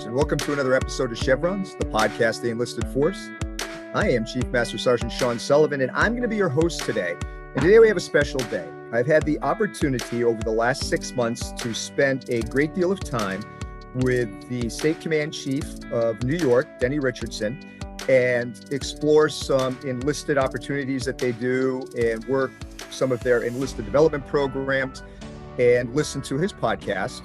Officers, and welcome to another episode of Chevrons, the podcast of the enlisted force. I am Chief Master Sgt. Sean Sullivan, and I'm going to be your host today. And today we have a special day. I've had the opportunity over the last 6 months to spend a great deal of time with the State Command Chief of New York, Denny Richardson, and explore some enlisted opportunities that they do and work some of their enlisted development programs and listen to his podcast.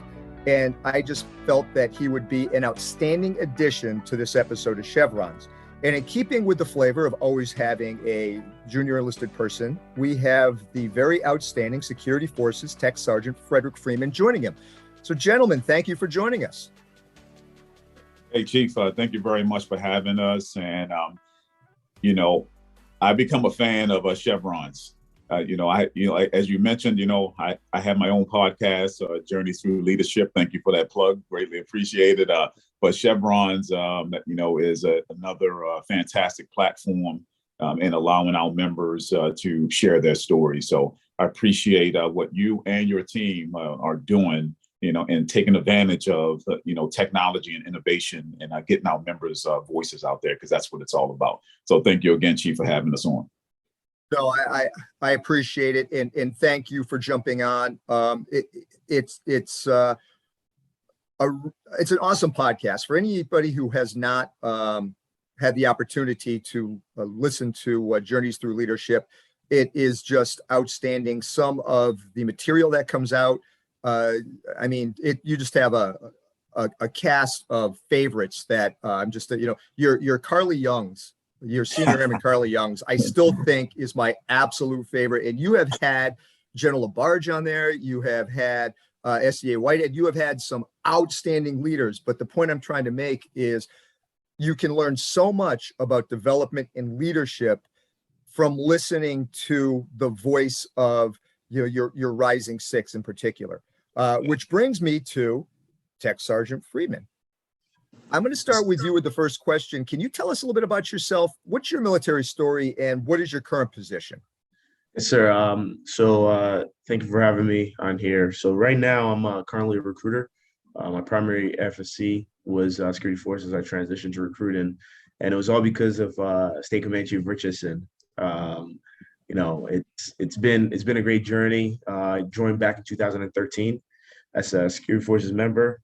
And I just felt that he would be an outstanding addition to this episode of Chevrons. And in keeping with the flavor of always having a junior enlisted person, we have the very outstanding Security Forces Tech Sergeant Frederick Freeman joining him. So gentlemen, thank you for joining us. Hey, Chief, thank you very much for having us. And, I've become a fan of Chevrons. As you mentioned, I have my own podcast, Journey Through Leadership. Thank you for that plug. Greatly appreciated. But Chevrons, is another fantastic platform in allowing our members to share their stories. So I appreciate what you and your team are doing, and taking advantage of, technology and innovation and getting our members' voices out there, because that's what it's all about. So thank you again, Chief, for having us on. No, I appreciate it, and thank you for jumping on. It's an awesome podcast for anybody who has not had the opportunity to listen to Journeys Through Leadership. It is just outstanding. Some of the material that comes out, you just have a cast of favorites that your Carly Youngs. Your senior airman Carly Youngs, I still think is my absolute favorite. And you have had General LaBarge on there. You have had SEA Whitehead. You have had some outstanding leaders. But the point I'm trying to make is you can learn so much about development and leadership from listening to the voice of your Rising Six in particular, which brings me to Tech Sergeant Freeman. I'm going to start with you with the first question. Can you tell us a little bit about yourself? What's your military story and what is your current position? Yes, sir. Thank you for having me on here. So right now I'm currently a recruiter. My primary FSC was Security Forces. I transitioned to recruiting, and it was all because of State Command Chief Richardson. It's been a great journey. I joined back in 2013 as a Security Forces member.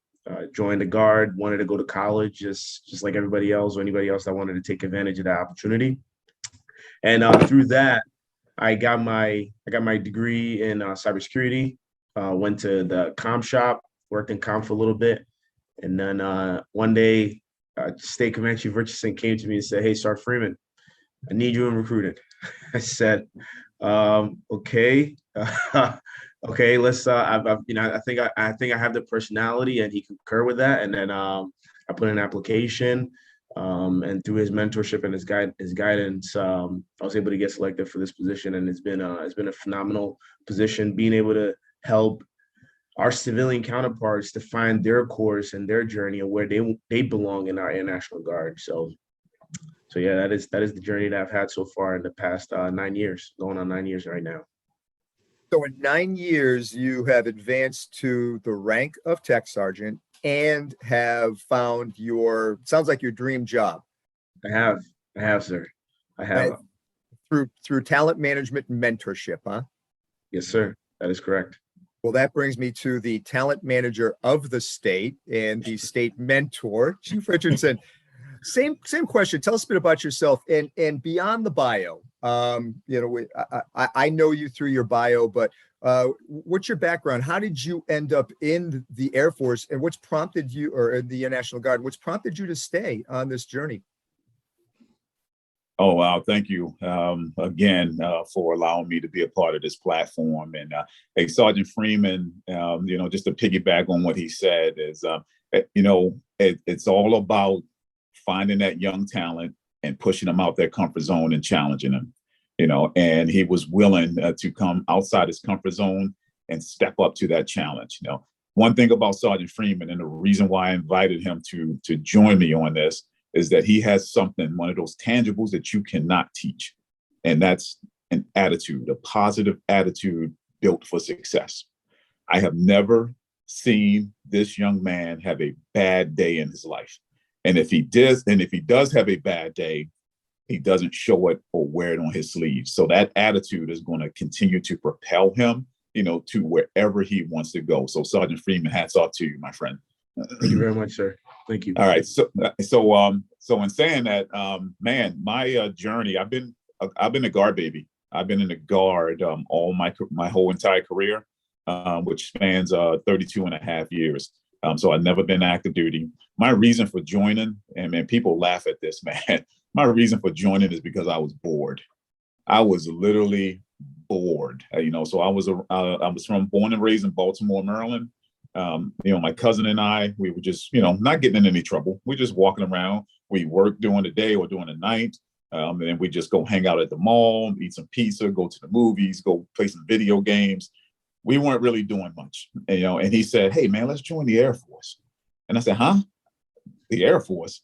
Joined the Guard, wanted to go to college, just like everybody else or anybody else that wanted to take advantage of that opportunity. And through that, I got my degree in cybersecurity. Went to the comm shop, worked in comm for a little bit, and then one day, State Command Chief Richardson came to me and said, "Hey, Sergeant Freeman, I need you in recruiting." I said, "Okay." Okay, let's. I think I have the personality, and he concurred with that. And then I put in an application, and through his mentorship and his guidance, I was able to get selected for this position. And it's been a phenomenal position, being able to help our civilian counterparts to find their course and their journey and where they belong in our Air National Guard. So yeah, that is the journey that I've had so far in the past 9 years, going on 9 years right now. So in 9 years, you have advanced to the rank of Tech Sergeant and have found sounds like your dream job. I have, sir. I have. Through talent management and mentorship, huh? Yes, sir. That is correct. Well, that brings me to the talent manager of the state and the state mentor, Chief Richardson. Same question. Tell us a bit about yourself and beyond the bio. I know you through your bio, but what's your background? How did you end up in the Air Force, and what's prompted you, or in the Air National Guard? What's prompted you to stay on this journey? Oh, wow. Thank you again for allowing me to be a part of this platform. And hey, Sergeant Freeman, just to piggyback on what he said is, it's all about finding that young talent and pushing them out their comfort zone and challenging them, and he was willing to come outside his comfort zone and step up to that challenge. One thing about Sergeant Freeman, and the reason why I invited him to join me on this, is that he has one of those tangibles that you cannot teach. And that's an attitude, a positive attitude built for success. I have never seen this young man have a bad day in his life. And if he does have a bad day, he doesn't show it or wear it on his sleeve. So that attitude is going to continue to propel him, to wherever he wants to go. So Sergeant Freeman, hats off to you, my friend. Thank you very much, sir. Thank you. All right. So in saying that, man, my journey, I've been a guard baby. I've been in the guard all my whole entire career, which spans 32 and a half years. So I've never been active duty. My reason for joining, and man, people laugh at this, man. My reason for joining is because I was bored. I was literally bored. So I was born and raised in Baltimore, Maryland. My cousin and I, we were just, not getting in any trouble. We're just walking around. We work during the day or during the night. And then we just go hang out at the mall, eat some pizza, go to the movies, go play some video games. We weren't really doing much, and he said, "Hey man, let's join the Air Force." And I said, "Huh? The Air Force?"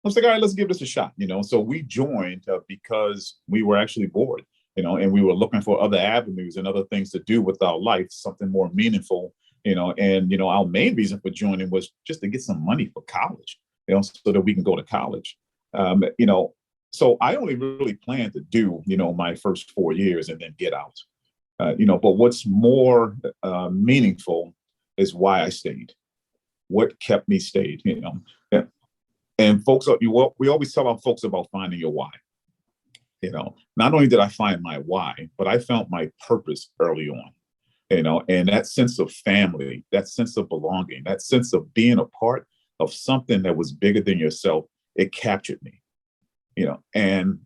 I was like, "All right, let's give this a shot." So we joined because we were actually bored, and we were looking for other avenues and other things to do with our life, something more meaningful, and our main reason for joining was just to get some money for college, so that we can go to college. So I only really planned to do, my first 4 years and then get out. But what's more meaningful is why I stayed. What kept me stayed, And folks, we always tell our folks about finding your why. Not only did I find my why, but I found my purpose early on. And that sense of family, that sense of belonging, that sense of being a part of something that was bigger than yourself, it captured me. And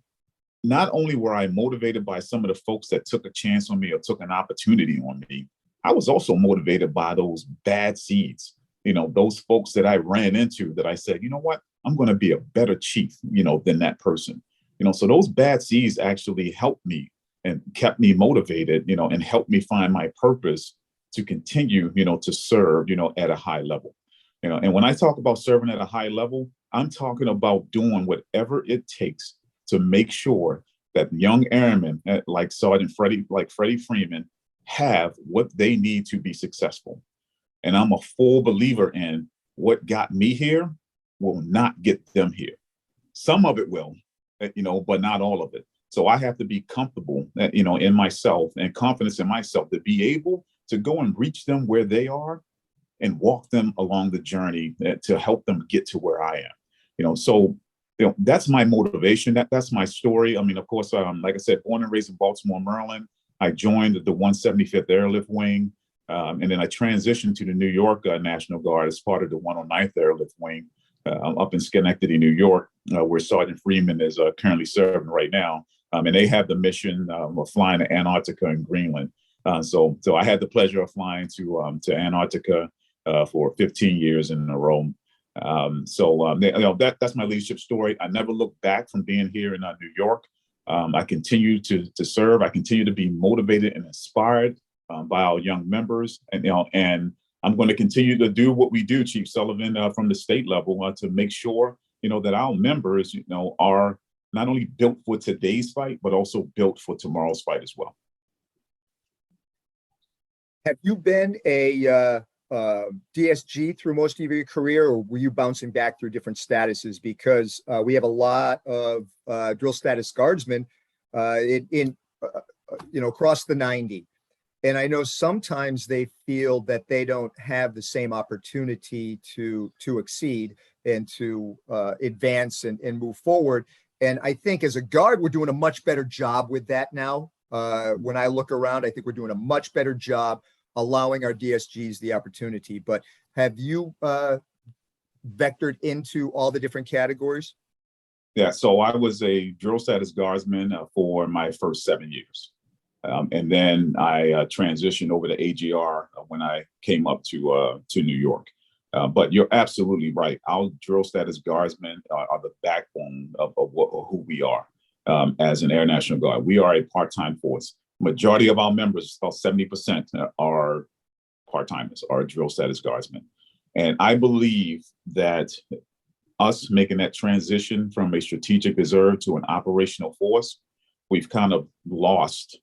not only were I motivated by some of the folks that took a chance on me or took an opportunity on me, I was also motivated by those bad seeds, those folks that I ran into that I said, you know what, I'm going to be a better chief, than that person. So those bad seeds actually helped me and kept me motivated, and helped me find my purpose to continue, to serve, at a high level. And when I talk about serving at a high level, I'm talking about doing whatever it takes to make sure that young airmen like Freddie Freeman have what they need to be successful. And I'm a full believer in what got me here will not get them here. Some of it will, but not all of it. So I have to be comfortable, in myself and confidence in myself to be able to go and reach them where they are and walk them along the journey to help them get to where I am. So that's my motivation. That's my story. I mean, of course, like I said, born and raised in Baltimore, Maryland. I joined the 175th Airlift Wing, and then I transitioned to the New York National Guard as part of the 109th Airlift Wing up in Schenectady, New York, where Sergeant Freeman is currently serving right now. And they have the mission of flying to Antarctica and Greenland. So I had the pleasure of flying to Antarctica for 15 years in a row. That's my leadership story. I never looked back from being here in New York. I continue to serve. I continue to be motivated and inspired by our young members, and I'm going to continue to do what we do, Chief Sullivan, from the state level to make sure that our members are not only built for today's fight but also built for tomorrow's fight as well. Have you been a DSG through most of your career, or were you bouncing back through different statuses? Because we have a lot of drill status guardsmen across the 90. And I know sometimes they feel that they don't have the same opportunity to exceed and to advance and move forward. And I think as a guard, we're doing a much better job with that now. When I look around, I think we're doing a much better job allowing our DSGs the opportunity. But have you vectored into all the different categories? Yeah, so I was a drill status guardsman for my first 7 years. And then I transitioned over to AGR when I came up to New York. But you're absolutely right. Our drill status guardsmen are the backbone of who we are as an Air National Guard. We are a part-time force. Majority of our members, about 70%, are part-timers, are drill status guardsmen. And I believe that us making that transition from a strategic reserve to an operational force, we've kind of lost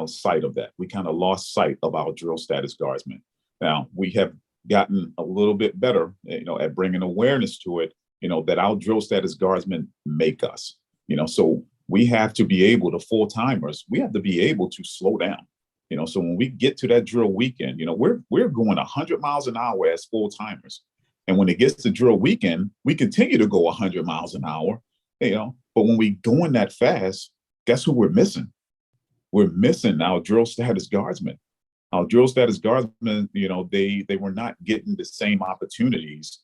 sight of that. We kind of lost sight of our drill status guardsmen. Now, we have gotten a little bit better, at bringing awareness to it, that our drill status guardsmen make us, so we have to be able to full-timers, we have to be able to slow down, so when we get to that drill weekend, we're going 100 miles an hour as full-timers. And when it gets to drill weekend, we continue to go 100 miles an hour, but when we going that fast, guess who we're missing? We're missing our drill status guardsmen. Our drill status guardsmen, they were not getting the same opportunities,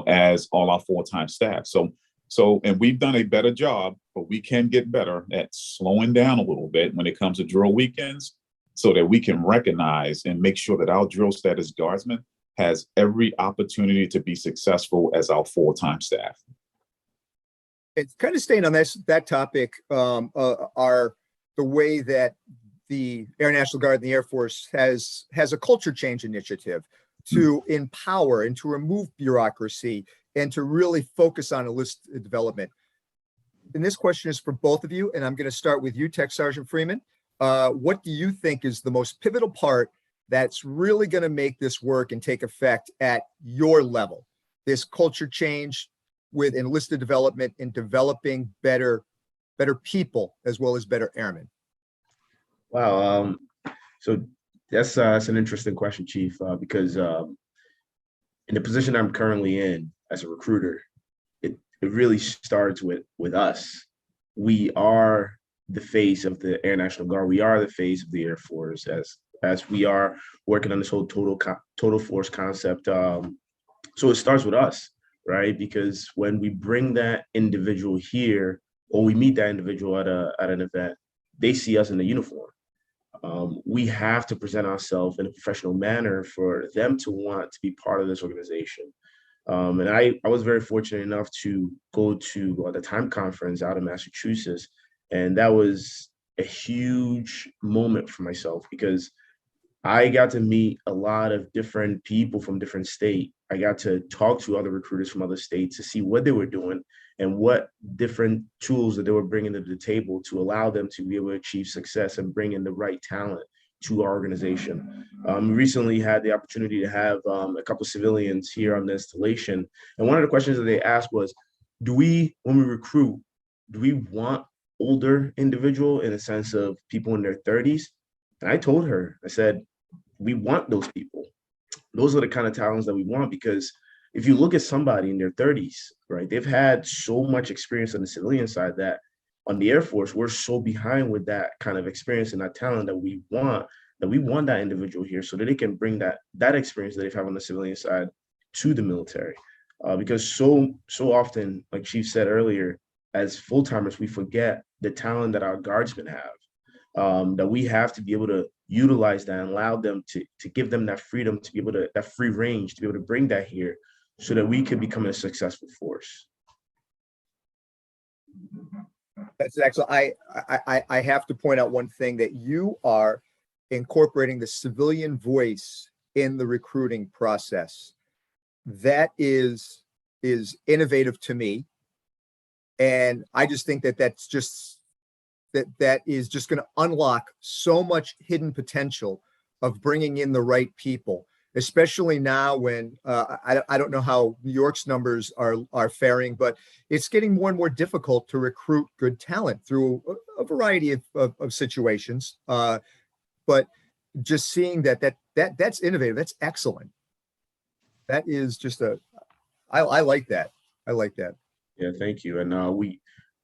as all our full-time staff. And we've done a better job, but we can get better at slowing down a little bit when it comes to drill weekends, so that we can recognize and make sure that our drill status guardsmen has every opportunity to be successful as our full-time staff. It's kind of staying on that topic, are the way that the Air National Guard and the Air Force has a culture change initiative to empower and to remove bureaucracy and to really focus on enlisted development. And this question is for both of you, and I'm going to start with you, Tech Sergeant Freeman. What do you think is the most pivotal part that's really going to make this work and take effect at your level? This culture change with enlisted development and developing better people as well as better airmen. Wow. So that's an interesting question, Chief, because in the position I'm currently in as a recruiter, it really starts with us. We are the face of the Air National Guard. We are the face of the Air Force as we are working on this whole total force concept. So it starts with us, right? Because when we bring that individual here, or we meet that individual at an event, they see us in the uniform. We have to present ourselves in a professional manner for them to want to be part of this organization. And I was very fortunate enough to go to the time conference out in Massachusetts. And that was a huge moment for myself because I got to meet a lot of different people from different states. I got to talk to other recruiters from other states to see what they were doing and what different tools that they were bringing to the table to allow them to be able to achieve success and bring in the right talent to our organization. Recently had the opportunity to have a couple of civilians here on the installation. And one of the questions that they asked was, when we recruit, do we want older individual in a sense of people in their 30s? And I told her, I said, we want those people. Those are the kind of talents that we want, because if you look at somebody in their 30s, right, they've had so much experience on the civilian side that on the Air Force, we're so behind with that kind of experience and that talent that we want that individual here so that they can bring that experience that they've had on the civilian side to the military. Because so often, like Chief said earlier, as full-timers, we forget the talent that our guardsmen have, that we have to be able to utilize that and allow them to give them that freedom to be able to, that free range, to be able to bring that here so that we could become a successful force. That's excellent. I have to point out one thing, that you are incorporating the civilian voice in the recruiting process. That is innovative to me. And I just think that that is just going to unlock so much hidden potential of bringing in the right people, especially now when I don't know how New York's numbers are faring, but it's getting more and more difficult to recruit good talent through a variety of situations. But just seeing that's innovative, that's excellent. That is just I like that. I like that. Yeah, thank you. And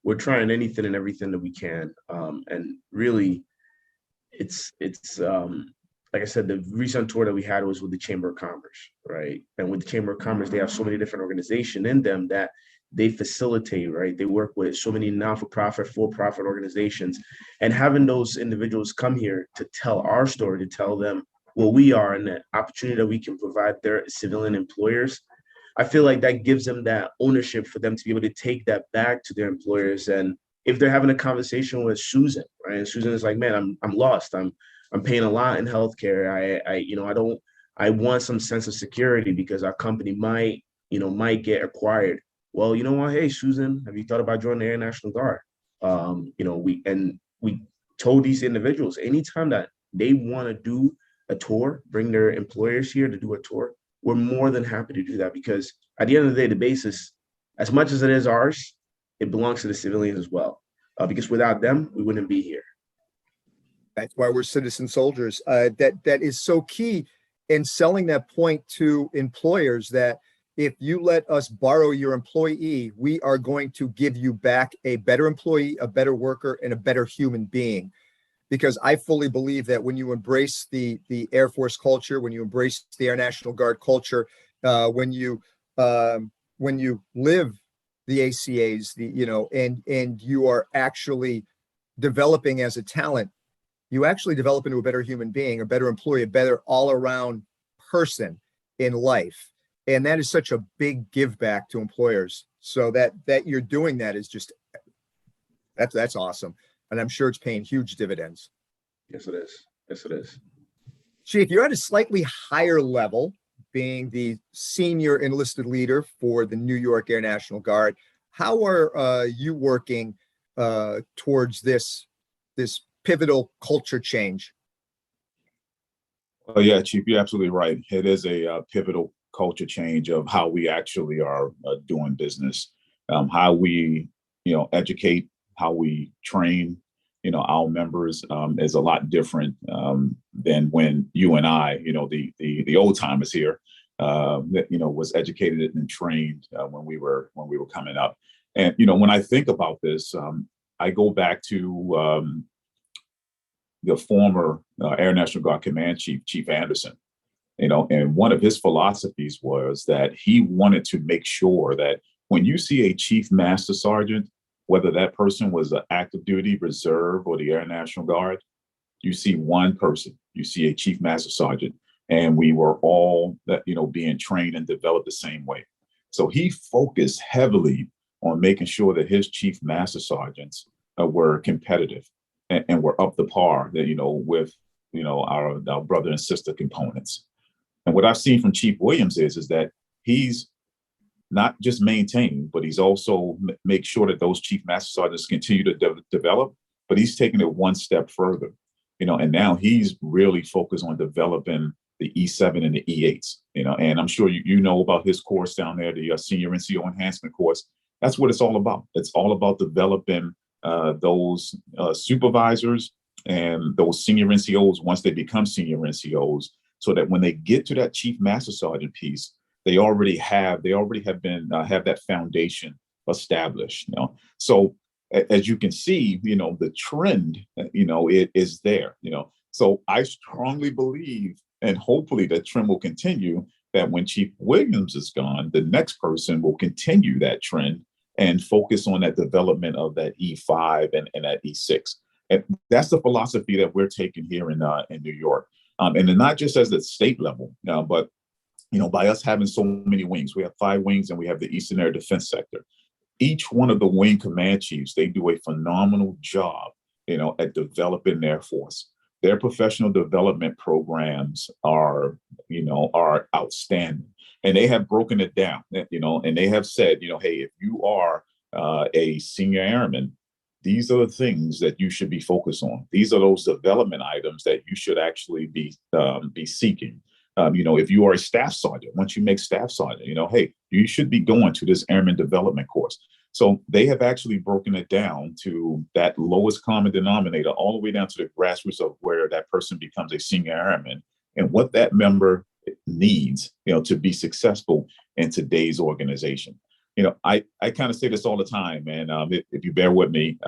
we're trying anything and everything that we can. And really, it's like I said, the recent tour that we had was with the Chamber of Commerce, right? And with the Chamber of Commerce, they have so many different organizations in them that they facilitate, right? They work with so many non-for-profit, for-profit organizations, and having those individuals come here to tell our story, to tell them what we are and the opportunity that we can provide their civilian employers, I feel like that gives them that ownership for them to be able to take that back to their employers. And if they're having a conversation with Susan, right? And Susan is like, man, I'm lost. I'm paying a lot in healthcare. I want some sense of security because our company might get acquired. Well, you know what? Hey, Susan, have you thought about joining the Air National Guard? We told these individuals anytime that they want to do a tour, bring their employers here to do a tour, we're more than happy to do that, because at the end of the day, the basis, as much as it is ours, it belongs to the civilians as well. Because without them, we wouldn't be here. That's why we're citizen soldiers. That is so key in selling that point to employers, that if you let us borrow your employee, we are going to give you back a better employee, a better worker, and a better human being. Because I fully believe that when you embrace the Air Force culture, when you embrace the Air National Guard culture, when you live the ACAs, and you are actually developing as a talent, you actually develop into a better human being, a better employee, a better all-around person in life. And that is such a big give back to employers. So that you're doing that is just, that's awesome. And I'm sure it's paying huge dividends. Yes, it is. Yes, it is. Chief, you're at a slightly higher level, being the senior enlisted leader for the New York Air National Guard. How are you working towards this pivotal culture change? Oh, yeah, Chief, you're absolutely right. It is a pivotal culture change of how we actually are doing business, how we, educate, how we train, our members is a lot different than when you and I, the old timers here, was educated and trained when we were coming up. And when I think about this, I go back to the former Air National Guard Command Chief, Chief Anderson. And one of his philosophies was that he wanted to make sure that when you see a Chief Master Sergeant, whether that person was an active duty, reserve, or the Air National Guard, you see one person, you see a Chief Master Sergeant, and we were all being trained and developed the same way. So he focused heavily on making sure that his Chief Master Sergeants were competitive and were up to par, with our brother and sister components. And what I've seen from Chief Williams is that he's not just maintained, but he's also make sure that those Chief Master Sergeants continue to develop, but he's taking it one step further, and now he's really focused on developing the E7 and the E8s, and I'm sure you know about his course down there, the Senior NCO Enhancement course. That's what it's all about. It's all about developing those supervisors and those senior NCOs once they become senior NCOs, so that when they get to that Chief Master Sergeant piece, they already have that foundation established. So as you can see, the trend, it is there. So I strongly believe, and hopefully that trend will continue, that when Chief Williams is gone, the next person will continue that trend and focus on that development of that E5 and that E6. And that's the philosophy that we're taking here in New York. And then not just as the state level, but by us having so many wings. We have 5 wings, and we have the Eastern Air Defense Sector. Each one of the wing command chiefs, they do a phenomenal job, at developing their force. Their professional development programs are outstanding. And they have broken it down, and they have said, hey, if you are a senior airman, these are the things that you should be focused on. These are those development items that you should actually be seeking. If you are a staff sergeant, once you make staff sergeant, hey, you should be going to this airman development course. So they have actually broken it down to that lowest common denominator, all the way down to the grassroots of where that person becomes a senior airman and what that member needs, to be successful in today's organization. I kind of say this all the time, man. If you bear with me,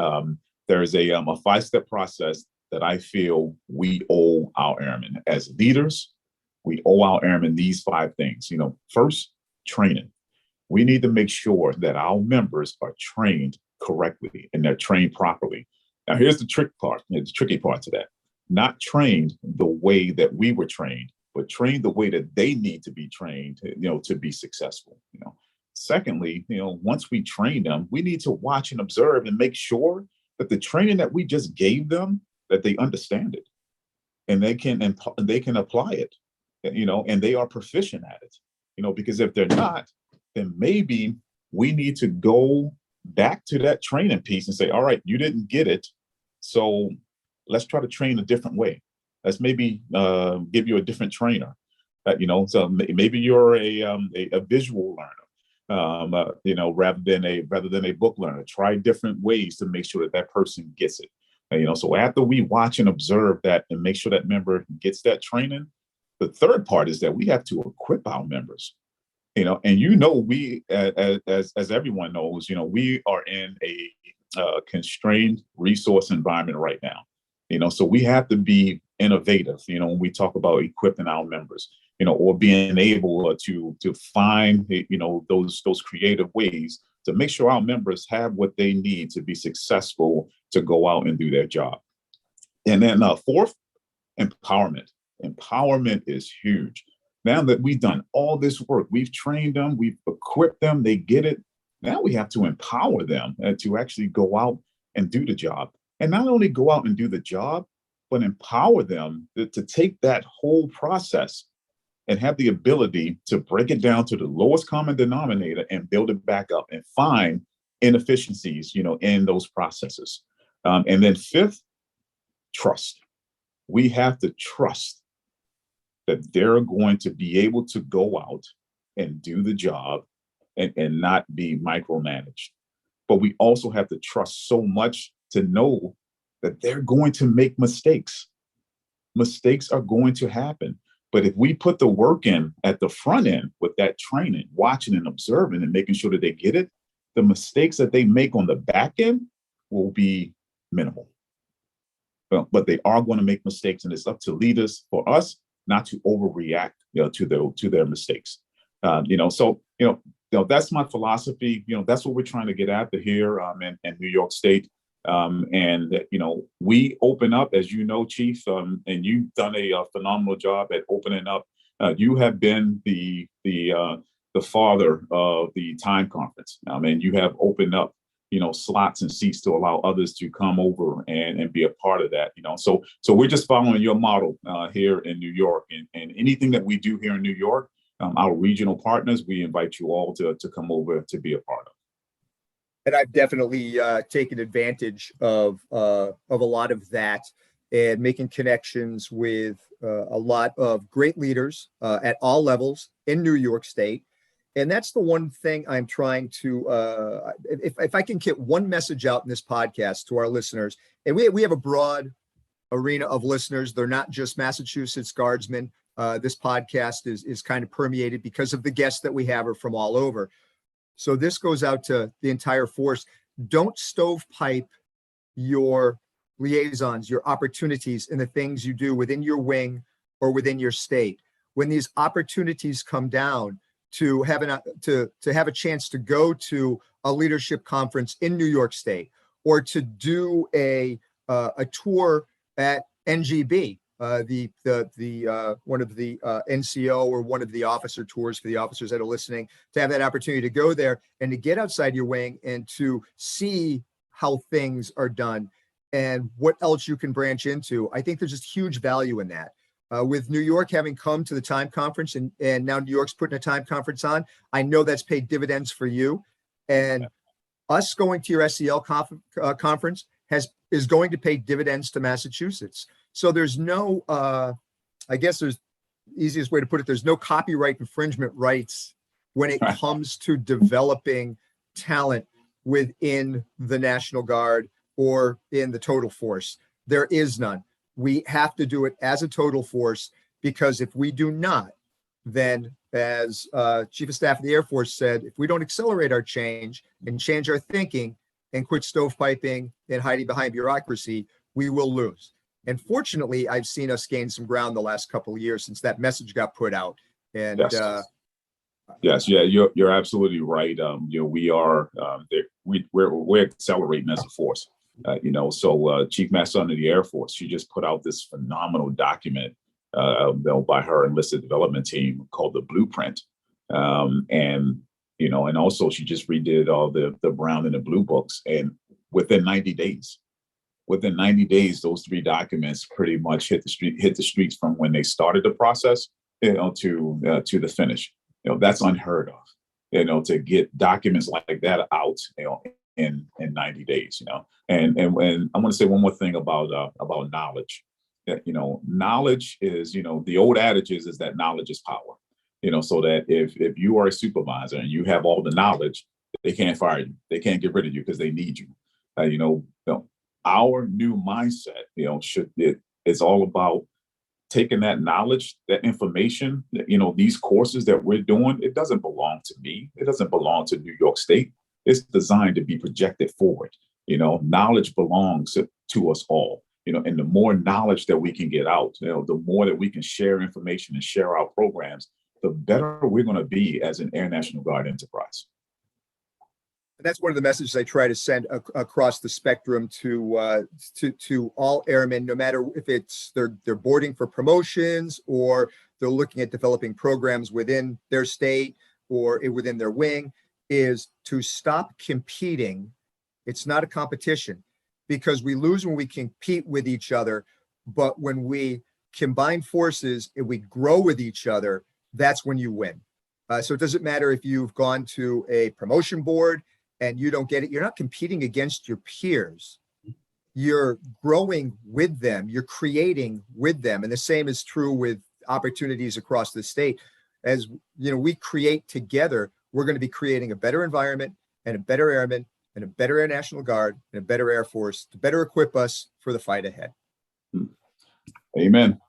there's a 5-step process that I feel we owe our airmen as leaders. We owe our airmen these 5 things. First, training. We need to make sure that our members are trained correctly and they're trained properly. Now, here's the tricky part to that. Not trained the way that we were trained, but trained the way that they need to be trained, to be successful. Secondly, once we train them, we need to watch and observe and make sure that the training that we just gave them, that they understand it and they can apply it. And they are proficient at it, because if they're not, then maybe we need to go back to that training piece and say, all right, you didn't get it. So let's try to train a different way. let's maybe give you a different trainer. So maybe you're a visual learner, rather than a book learner. Try different ways to make sure that that person gets it. So after we watch and observe that and make sure that member gets that training, the third part is that we have to equip our members. And we, as everyone knows, we are in a constrained resource environment right now. So we have to be innovative. When we talk about equipping our members, or being able to find those creative ways to make sure our members have what they need to be successful to go out and do their job. And then fourth, empowerment. Empowerment is huge. Now that we've done all this work, we've trained them, we've equipped them, they get it. Now we have to empower them to actually go out and do the job. And not only go out and do the job, but empower them to take that whole process and have the ability to break it down to the lowest common denominator and build it back up and find inefficiencies, in those processes. And then fifth, trust. We have to trust that they're going to be able to go out and do the job and not be micromanaged. But we also have to trust so much to know that they're going to make mistakes. Mistakes are going to happen. But if we put the work in at the front end with that training, watching and observing and making sure that they get it, the mistakes that they make on the back end will be minimal. But they are going to make mistakes, and it's up to leaders, for us, not to overreact, to their mistakes. So that's my philosophy. That's what we're trying to get after here in New York State. We open up, as you know, Chief, and you've done a phenomenal job at opening up. You have been the father of the time conference, and you have opened up, slots and seats to allow others to come over and be a part of that. So we're just following your model here in New York, and anything that we do here in New York, our regional partners, we invite you all to come over to be a part of. And I've definitely taken advantage of a lot of that and making connections with a lot of great leaders at all levels in New York State. And that's the one thing I'm trying to, if I can get one message out in this podcast to our listeners, and we have a broad arena of listeners. They're not just Massachusetts Guardsmen. This podcast is kind of permeated because of the guests that we have are from all over. So this goes out to the entire force. Don't stovepipe your liaisons, your opportunities, and the things you do within your wing or within your state. When these opportunities come down to have a chance to go to a leadership conference in New York State, or to do a tour at NGB, one of the NCO or one of the officer tours for the officers that are listening, to have that opportunity to go there and to get outside your wing and to see how things are done and what else you can branch into. I think there's just huge value in that. With New York having come to the time conference and now New York's putting a time conference on, I know that's paid dividends for you. And us going to your SEL conference is going to pay dividends to Massachusetts. So there's no, I guess there's easiest way to put it, there's no copyright infringement rights when it comes to developing talent within the National Guard or in the total force. There is none. We have to do it as a total force, because if we do not, then as Chief of Staff of the Air Force said, if we don't accelerate our change and change our thinking and quit stovepiping and hiding behind bureaucracy, we will lose. And fortunately, I've seen us gain some ground the last couple of years since that message got put out. And yes, you're absolutely right. We are we're accelerating as a force. So Chief Master Sgt of the Air Force, she just put out this phenomenal document by her enlisted development team called the Blueprint, and also she just redid all the brown and the blue books, and within 90 days, those three documents pretty much hit the streets from when they started the process, to the finish. That's unheard of. To get documents like that out, in 90 days. And I want to say one more thing about knowledge. knowledge is, the old adage is that knowledge is power. So that if you are a supervisor and you have all the knowledge, they can't fire you. They can't get rid of you because they need you. Our new mindset, it's all about taking that knowledge, that information, these courses that we're doing. It doesn't belong to me. It doesn't belong to New York State. It's designed to be projected forward. Knowledge belongs to us all. And the more knowledge that we can get out, the more that we can share information and share our programs, the better we're going to be as an Air National Guard enterprise. And that's one of the messages I try to send across the spectrum to all airmen, no matter if it's they're boarding for promotions or they're looking at developing programs within their state or within their wing, is to stop competing. It's not a competition, because we lose when we compete with each other, but when we combine forces and we grow with each other, that's when you win. So it doesn't matter if you've gone to a promotion board and you don't get it. You're not competing against your peers. You're growing with them. You're creating with them. And the same is true with opportunities across the state. As we create together, we're going to be creating a better environment and a better airman and a better Air National Guard and a better Air Force to better equip us for the fight ahead. Amen.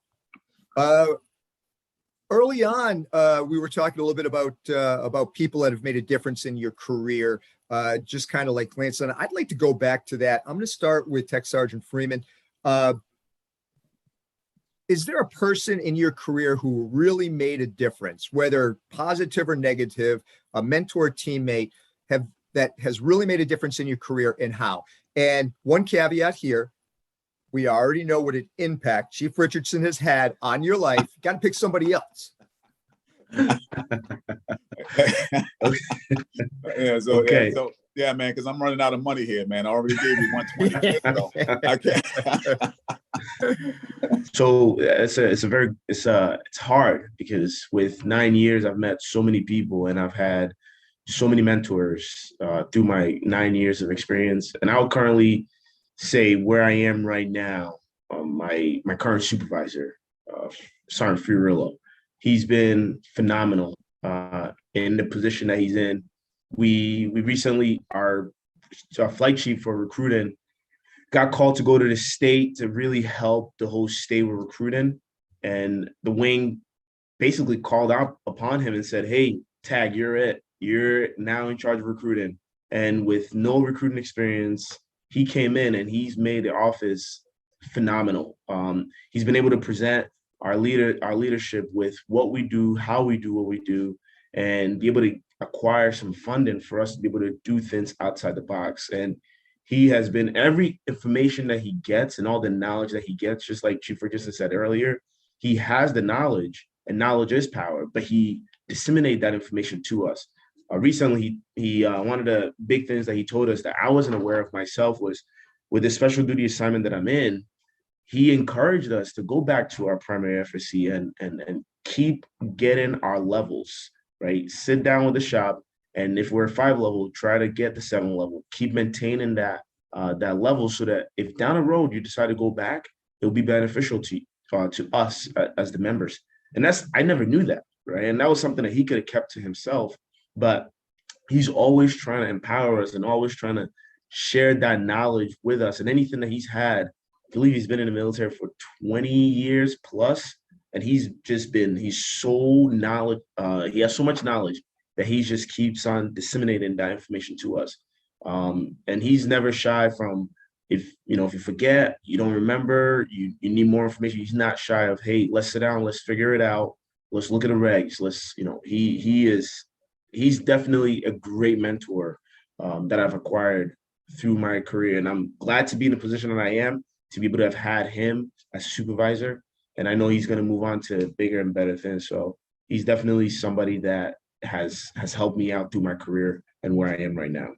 Early on, we were talking a little bit about people that have made a difference in your career, just kind of like glance on. I'd like to go back to that. I'm going to start with Tech Sergeant Freeman. Is there a person in your career who really made a difference, whether positive or negative, a mentor, teammate, that has really made a difference in your career, and how? And one caveat here, we already know what an impact Chief Richardson has had on your life. You got to pick somebody else. Yeah, man, because I'm running out of money here, man. I already gave you 120. So I can't. So it's hard, because with 9 years, I've met so many people and I've had so many mentors through my 9 years of experience. And I'll currently say where I am right now, my current supervisor, Sergeant Fiorillo, he's been phenomenal in the position that he's in. We recently, our flight chief for recruiting got called to go to the state to really help the whole state with recruiting. And the wing basically called out upon him and said, "Hey, Tag, you're it. You're now in charge of recruiting." And with no recruiting experience, he came in and he's made the office phenomenal. He's been able to present our leadership with what we do, how we do what we do, and be able to acquire some funding for us to be able to do things outside the box. And he has been, every information that he gets and all the knowledge that he gets, just like Chief Richardson said earlier, he has the knowledge, and knowledge is power, but he disseminated that information to us. Recently, he one of the big things that he told us that I wasn't aware of myself was, with the special duty assignment that I'm in, he encouraged us to go back to our primary FSC and keep getting our levels, right? Sit down with the shop, and if we're 5 level, try to get the 7 level. Keep maintaining that level, so that if down the road you decide to go back, it'll be beneficial to us as the members. And I never knew that, right? And that was something that he could have kept to himself, but he's always trying to empower us and always trying to share that knowledge with us. And anything that he's had, I believe he's been in the military for 20 years plus, and he's so knowledge. He has so much knowledge that he just keeps on disseminating that information to us. And he's never shy from, if you forget, you don't remember, you need more information. He's not shy of, hey, let's sit down, let's figure it out, let's look at the regs. He's definitely a great mentor that I've acquired through my career, and I'm glad to be in the position that I am, to be able to have had him as supervisor. And I know he's going to move on to bigger and better things. So he's definitely somebody that has helped me out through my career and where I am right now.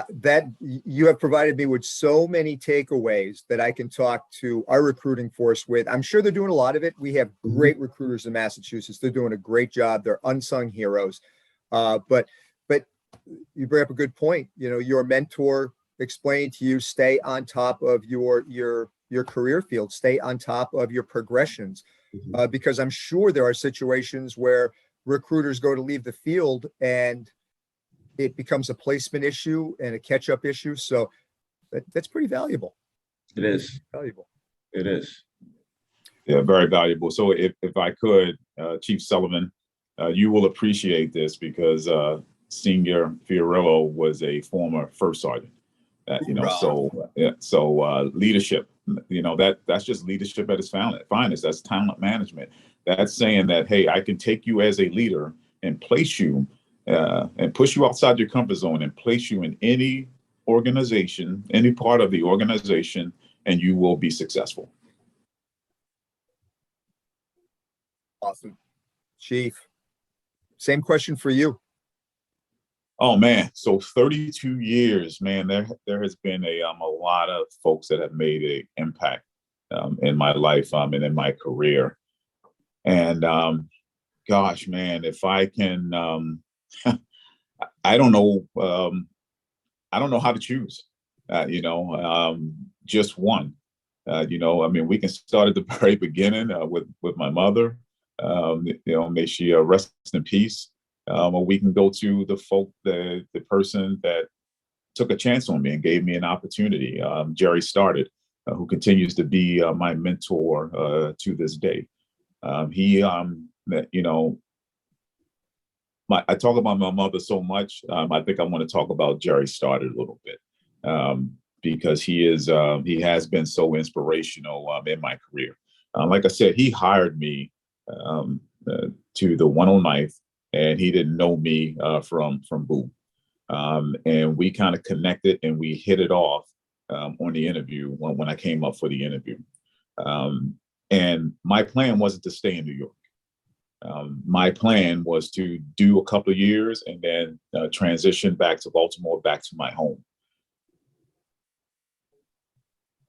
That you have provided me with so many takeaways that I can talk to our recruiting force with. I'm sure they're doing a lot of it. We have great recruiters in Massachusetts. They're doing a great job. They're unsung heroes. But you bring up a good point. Your mentor explaining to you, stay on top of your career field, stay on top of your progressions, because I'm sure there are situations where recruiters go to leave the field and it becomes a placement issue and a catch-up issue. So that's pretty valuable. It is Valuable. It is. Yeah, very valuable. So if I could, Chief Sullivan, you will appreciate this because Senior Fiorillo was a former first sergeant. So leadership, that's just leadership at its finest. That's talent management. That's saying that, hey, I can take you as a leader and place you and push you outside your comfort zone and place you in any organization, any part of the organization, and you will be successful. Awesome. Chief, same question for you. Oh man, so 32 years, man. There has been a lot of folks that have made an impact in my life and in my career. And gosh, man, if I can, I don't know how to choose. Just one. We can start at the very beginning with my mother. May she rest in peace. Or we can go to the person that took a chance on me and gave me an opportunity. Jerry Started, who continues to be my mentor to this day. I talk about my mother so much. I think I want to talk about Jerry Started a little bit because he has been so inspirational in my career. Like I said, he hired me to the 109th. And he didn't know me from Boo. And we kind of connected and we hit it off on the interview when I came up for the interview. And my plan wasn't to stay in New York. My plan was to do a couple of years and then transition back to Baltimore, back to my home.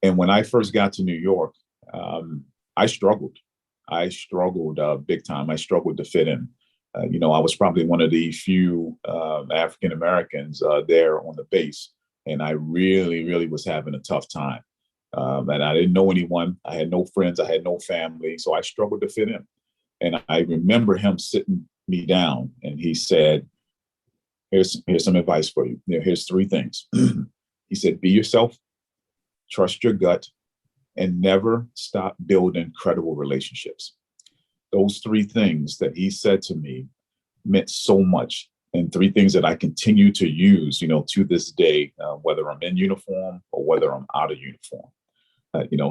And when I first got to New York, I struggled. Big time. I struggled to fit in. I was probably one of the few African Americans there on the base, and I really, really was having a tough time. And I didn't know anyone. I had no friends. I had no family, so I struggled to fit in. And I remember him sitting me down, and he said, "Here's some advice for you. Here's 3 things." He said, "Be yourself, trust your gut, and never stop building credible relationships." Those 3 things that he said to me meant so much, and 3 things that I continue to use, to this day, whether I'm in uniform or whether I'm out of uniform.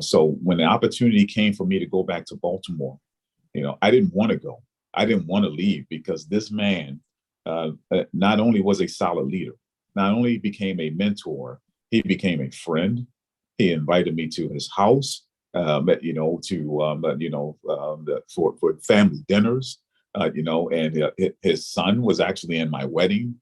So when the opportunity came for me to go back to Baltimore, I didn't want to go. I didn't want to leave because this man not only was a solid leader, not only became a mentor, he became a friend. He invited me to his house. For family dinners, and his son was actually in my wedding,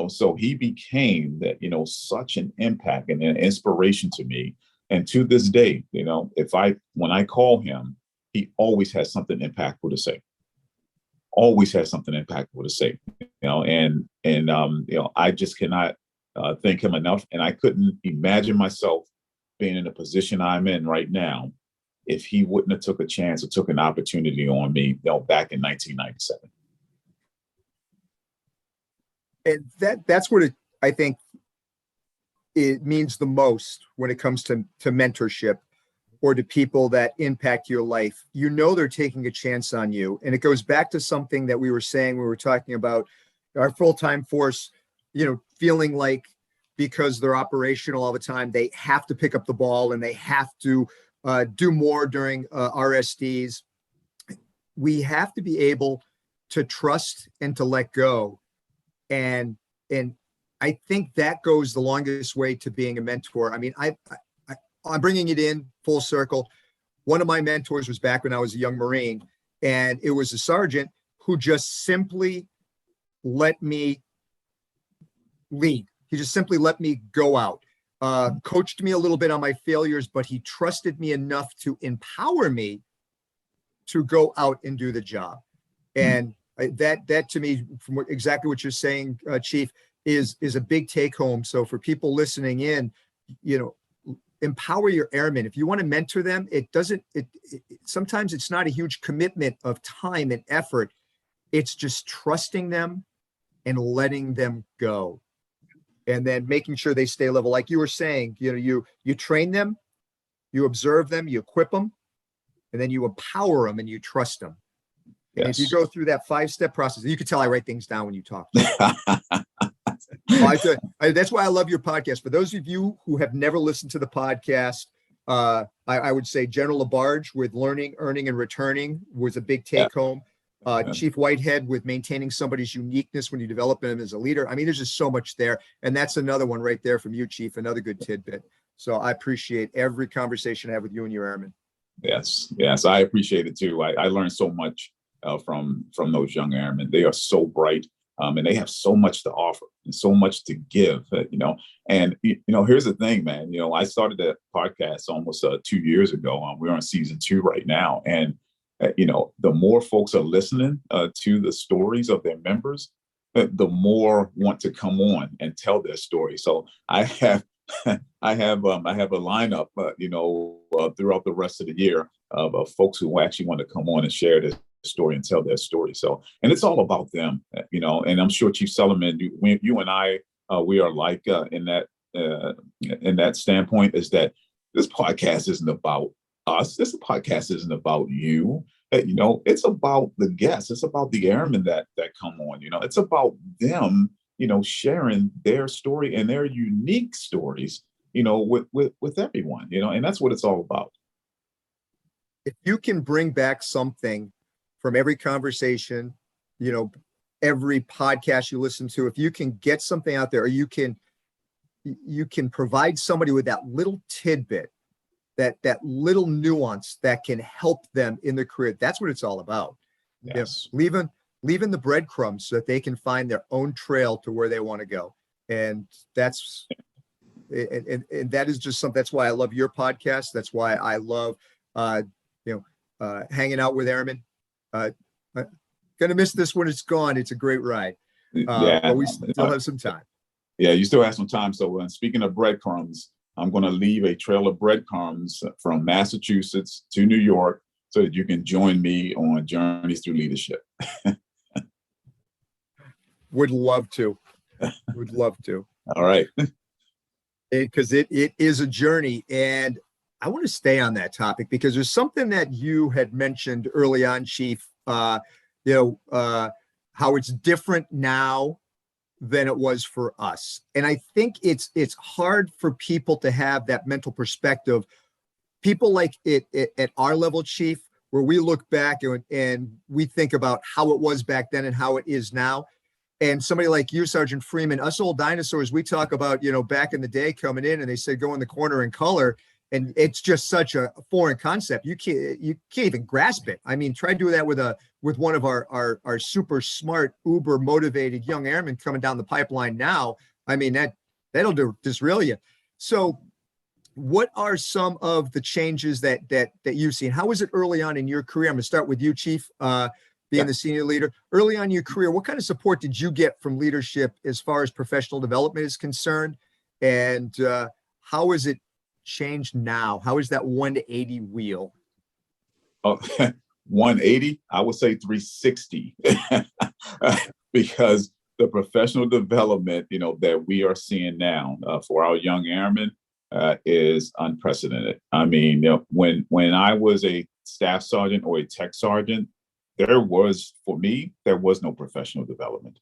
so he became such an impact and an inspiration to me. And to this day, when I call him, he always has something impactful to say. Always has something impactful to say, I just cannot thank him enough. And I couldn't imagine myself being in the position I'm in right now if he wouldn't have took a chance or took an opportunity on me back in 1997. And that's what I think it means the most when it comes to mentorship or to people that impact your life. They're taking a chance on you. And it goes back to something that we were saying, we were talking about our full-time force, feeling like because they're operational all the time, they have to pick up the ball and they have to do more during RSDs. We have to be able to trust and to let go. And I think that goes the longest way to being a mentor. I mean, I'm bringing it in full circle. One of my mentors was back when I was a young Marine, and it was a sergeant who just simply let me lead. He just simply let me go out, coached me a little bit on my failures, but he trusted me enough to empower me to go out and do the job. And that to me, from exactly what you're saying, Chief, is a big take home. So for people listening in, empower your airmen. If you want to mentor them, sometimes it's not a huge commitment of time and effort. It's just trusting them and letting them go. And then making sure they stay level. Like you were saying, you train them, you observe them, you equip them, and then you empower them and you trust them. And if you go through that 5-step process, you can tell I write things down when you talk. That's why I love your podcast. For those of you who have never listened to the podcast, I would say General LaBarge with learning, earning, and returning was a big take home. Chief Whitehead with maintaining somebody's uniqueness when you develop them as a leader. I mean, there's just so much there. And that's another one right there from you, Chief, another good tidbit. So I appreciate every conversation I have with you and your airmen. Yes, I appreciate it too. I learned so much from those young airmen. They are so bright, and they have so much to offer and so much to give. And here's the thing, man. I started that podcast almost 2 years ago. We're on season 2 right now, and the more folks are listening to the stories of their members, the more want to come on and tell their story. So I have a lineup, throughout the rest of the year of folks who actually want to come on and share their story and tell their story. So, and it's all about them, and I'm sure Chief Solomon, you and I, we are like in that standpoint, is that this podcast isn't about us. This podcast isn't about you. It's about the guests. It's about the airmen that come on. It's about them, sharing their story and their unique stories, with everyone, and that's what it's all about. If you can bring back something from every conversation, every podcast you listen to, if you can get something out there, or you can provide somebody with that little tidbit, that little nuance that can help them in their career. That's what it's all about. Yes. Leaving the breadcrumbs so that they can find their own trail to where they want to go. And that's, and that is just something, that's why I love your podcast. That's why I love, hanging out with airmen. Gonna miss this when it's gone. It's a great ride. But we still have some time. Yeah, you still have some time. So speaking of breadcrumbs, I'm going to leave a trail of breadcrumbs from Massachusetts to New York so that you can join me on Journeys Through Leadership. Would love to. Would love to. All right. Because it is a journey. And I want to stay on that topic because there's something that you had mentioned early on, Chief, how it's different now than it was for us. And I think it's hard for people to have that mental perspective. People like it at our level, Chief, where we look back and we think about how it was back then and how it is now. And somebody like you, Sergeant Freeman, us old dinosaurs, we talk about, back in the day coming in and they said, go in the corner and color. And it's just such a foreign concept. You can't even grasp it. I mean, try to do that with one of our super smart, uber motivated young airmen coming down the pipeline now. I mean, that'll disrail you. So what are some of the changes that you've seen? How was it early on in your career? I'm gonna start with you, Chief, being the senior leader. Early on in your career, what kind of support did you get from leadership as far as professional development is concerned? And how is it changed now? How is that 180 wheel? Oh, 180, I would say 360, because the professional development, that we are seeing now for our young airmen is unprecedented. I mean, when I was a staff sergeant or a tech sergeant, there was no professional development.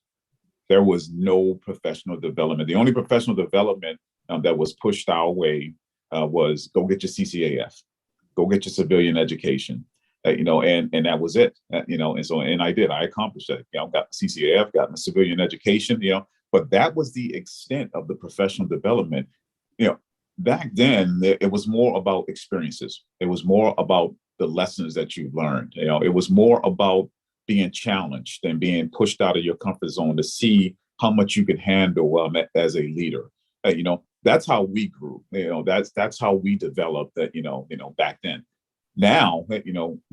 There was no professional development. The only professional development that was pushed our way was go get your CCAF, go get your civilian education, and that was it, and I did. I accomplished that. Got CCAF, got my civilian education, but that was the extent of the professional development. Back then, it was more about experiences. It was more about the lessons that you learned. It was more about being challenged and being pushed out of your comfort zone to see how much you could handle as a leader. That's how we grew. That's how we developed that, back then. Now,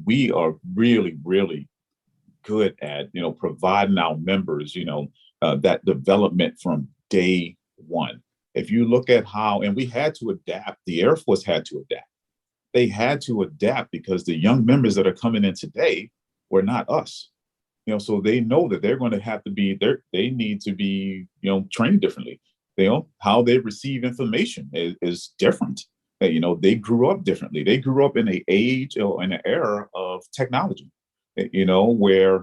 we are really, really good at, providing our members, that development from day one. If you look at how, and we had to adapt, the Air Force had to adapt. They had to adapt because the young members that are coming in today were not us. So they know that they're going to have to be there. They need to be, trained differently. How they receive information is different. They grew up differently. They grew up in an age or in an era of technology, where,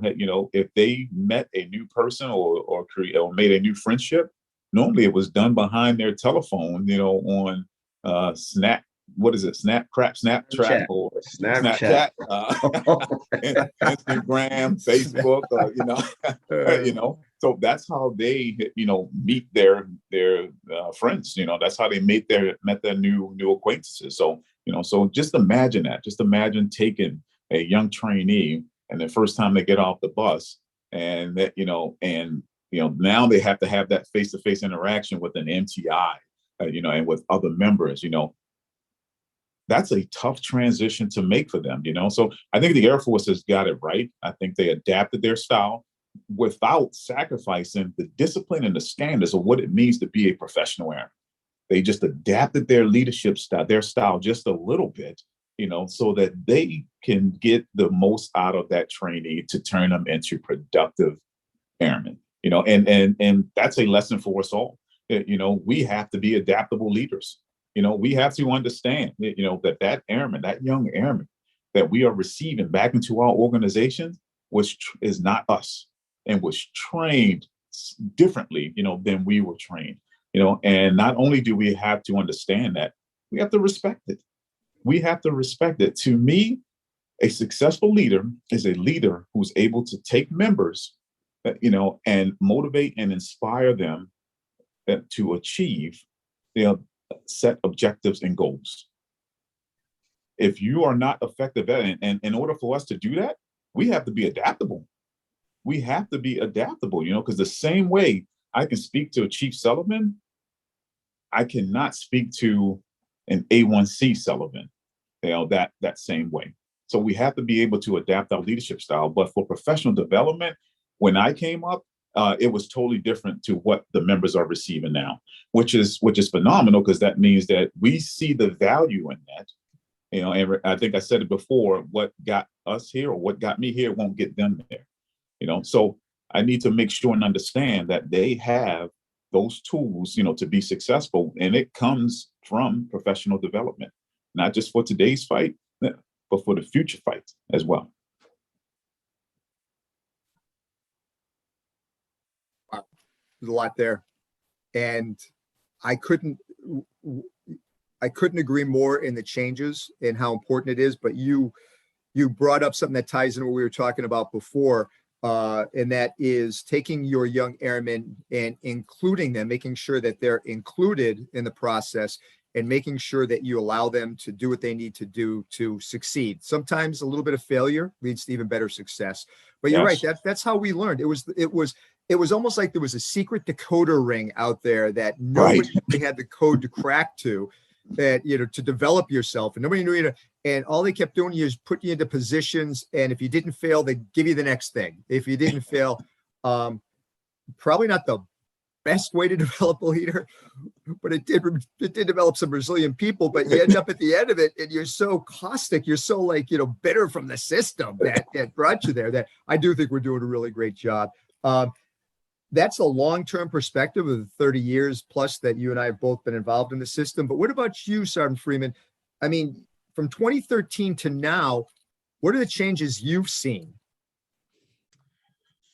if they met a new person or made a new friendship, normally it was done behind their telephone, on what is it? Snapchat or Snapchat, Instagram, Facebook, So that's how they, meet their friends. That's how they met their new acquaintances. So, so just imagine that. Just imagine taking a young trainee and the first time they get off the bus, and that, now they have to have that face-to-face interaction with an MTI, and with other members. That's a tough transition to make for them, So I think the Air Force has got it right. I think they adapted their style without sacrificing the discipline and the standards of what it means to be a professional airman. They just adapted their leadership style, their style just a little bit, so that they can get the most out of that trainee to turn them into productive airmen, and that's a lesson for us all. We have to be adaptable leaders. We have to understand, that airman, that young airman that we are receiving back into our organization is not us and was trained differently, than we were trained, and not only do we have to understand that, we have to respect it. We have to respect it. To me, a successful leader is a leader who's able to take members, and motivate and inspire them to achieve, set objectives and goals. If you are not effective at it, and in order for us to do that, we have to be adaptable. We have to be adaptable, because the same way I can speak to a Chief Sullivan, I cannot speak to an A1C Sullivan, that same way. So we have to be able to adapt our leadership style. But for professional development, when I came up, it was totally different to what the members are receiving now, which is phenomenal, because that means that we see the value in that. And I think I said it before, what got us here or what got me here won't get them there. So I need to make sure and understand that they have those tools, to be successful. And it comes from professional development, not just for today's fight, but for the future fight as well. Wow. There's a lot there. And I couldn't agree more in the changes and how important it is, but you brought up something that ties in what we were talking about before, and that is taking your young airmen and including them, making sure that they're included in the process, and making sure that you allow them to do what they need to do to succeed. Sometimes a little bit of failure leads to even better success. But you're right, that's how we learned. It was almost like there was a secret decoder ring out there that nobody had the code to crack to, that, to develop yourself, and nobody knew, and all they kept doing is put you into positions. And if you didn't fail, they'd give you the next thing. If you didn't fail, probably not the best way to develop a leader, but it did develop some resilient people. But you end up at the end of it and you're so caustic, you're so bitter from the system that brought you there, that I do think we're doing a really great job. That's a long-term perspective of the 30 years plus that you and I have both been involved in the system. But what about you, Sergeant Freeman? I mean, from 2013 to now, what are the changes you've seen?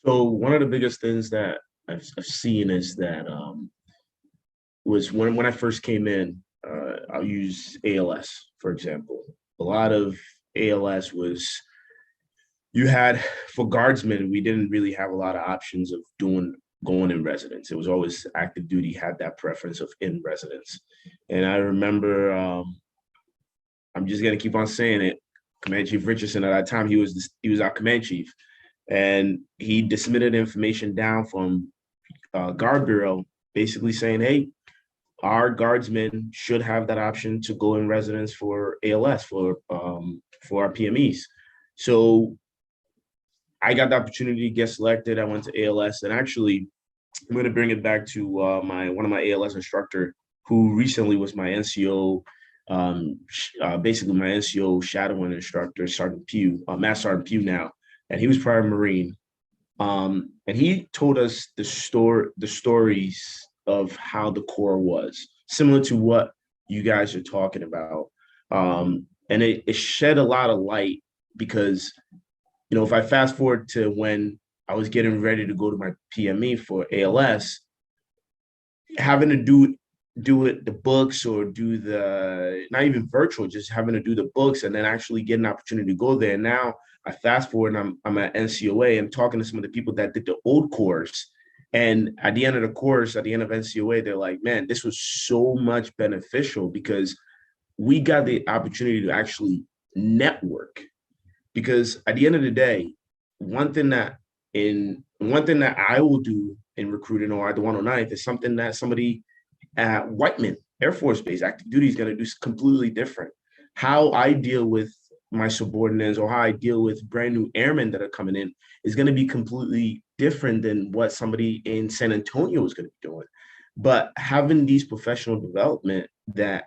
So one of the biggest things that I've seen is that was when I first came in, I'll use ALS, for example. A lot of ALS was, you had, for guardsmen, we didn't really have a lot of options of going in residence. It was always active duty had that preference of in residence. And I remember, I'm just gonna keep on saying it, Command Chief Richardson, at that time, he was our command chief, and he disseminated information down from Guard Bureau, basically saying, hey, our guardsmen should have that option to go in residence for ALS, for our PMEs. So I got the opportunity to get selected. I went to ALS, and actually I'm going to bring it back to one of my ALS instructor who recently was my NCO, basically my NCO shadowing instructor, Sergeant Pugh, Master Sergeant Pugh now, and he was prior Marine. And he told us the stories of how the Corps was, similar to what you guys are talking about. And it shed a lot of light because, you know, if I fast forward to when I was getting ready to go to my PME for ALS, having to do it the books or do the, not even virtual, just having to do the books and then actually get an opportunity to go there. And now I fast forward and I'm at NCOA and talking to some of the people that did the old course. And at the end of the course, at the end of NCOA, they're like, man, this was so much beneficial because we got the opportunity to actually network. Because at the end of the day, one thing that I will do in recruiting or at the 109th is something that somebody at Whiteman Air Force Base active duty is going to do completely different. How I deal with my subordinates or how I deal with brand new airmen that are coming in is going to be completely different than what somebody in San Antonio is going to be doing. But having these professional development that,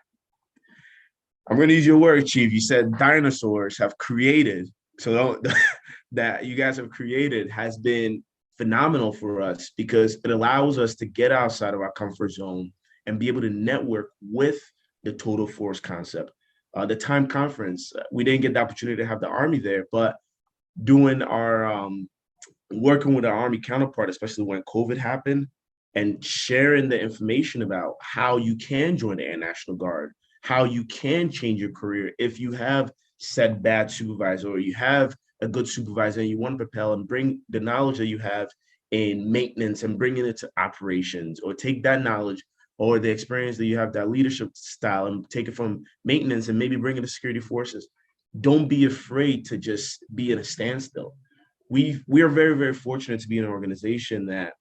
I'm going to use your word, Chief, you said dinosaurs have created, so that you guys have created has been phenomenal for us because it allows us to get outside of our comfort zone and be able to network with the total force concept. The time conference, we didn't get the opportunity to have the Army there, but doing our working with our Army counterpart, especially when COVID happened, and sharing the information about how you can join the Air National Guard, how you can change your career if you have said bad supervisor or you have a good supervisor and you want to propel and bring the knowledge that you have in maintenance and bringing it to operations, or take that knowledge or the experience that you have, that leadership style, and take it from maintenance and maybe bring it to security forces. Don't be afraid to just be in a standstill. We are very, very fortunate to be in an organization that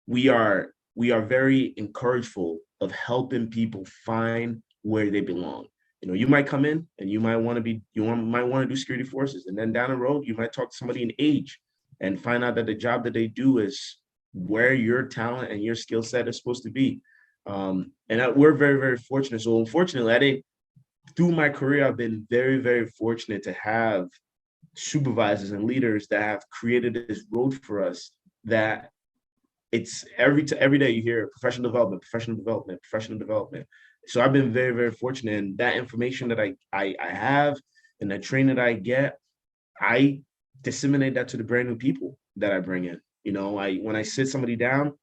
we are very encourageful of helping people find where they belong. You know, you might come in and you might want to do security forces, and then down the road you might talk to somebody in age and find out that the job that they do is where your talent and your skill set is supposed to be. We're very, very fortunate. So unfortunately, through my career, I've been very, very fortunate to have supervisors and leaders that have created this road for us that it's every day you hear professional development, professional development, professional development. So I've been very, very fortunate, and that information that I have and the training that I get, I disseminate that to the brand new people that I bring in. You know, when I sit somebody down,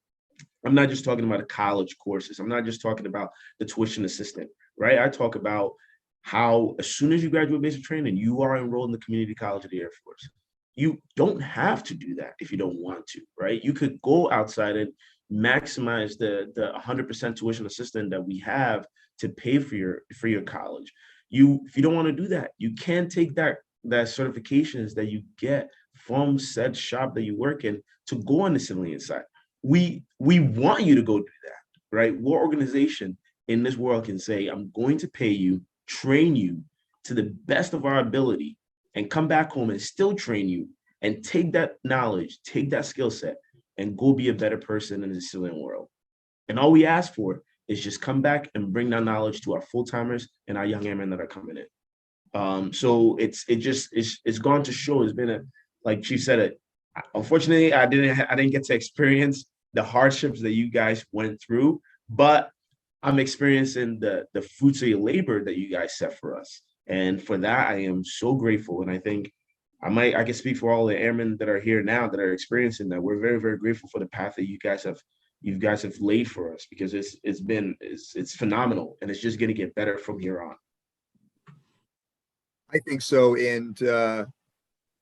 I'm not just talking about the college courses. I'm not just talking about the tuition assistant, right? I talk about how as soon as you graduate basic training, you are enrolled in the community college of the Air Force. You don't have to do that if you don't want to, right? You could go outside and maximize the 100% tuition assistance that we have to pay for your college. If you don't want to do that, you can take that certifications that you get from said shop that you work in to go on the civilian side. We want you to go do that, right? What organization in this world can say, I'm going to pay you, train you to the best of our ability, and come back home and still train you and take that knowledge, take that skill set, and go be a better person in the civilian world. And all we ask for is just come back and bring that knowledge to our full-timers and our young airmen that are coming in. So it's gone to show. It's been like Chief said, unfortunately, I didn't get to experience the hardships that you guys went through, but I'm experiencing the fruits of your labor that you guys set for us. And for that, I am so grateful. And I think I can speak for all the airmen that are here now that are experiencing that. We're very, very grateful for the path that you guys have laid for us, because it's phenomenal, and it's just going to get better from here on. I think so. And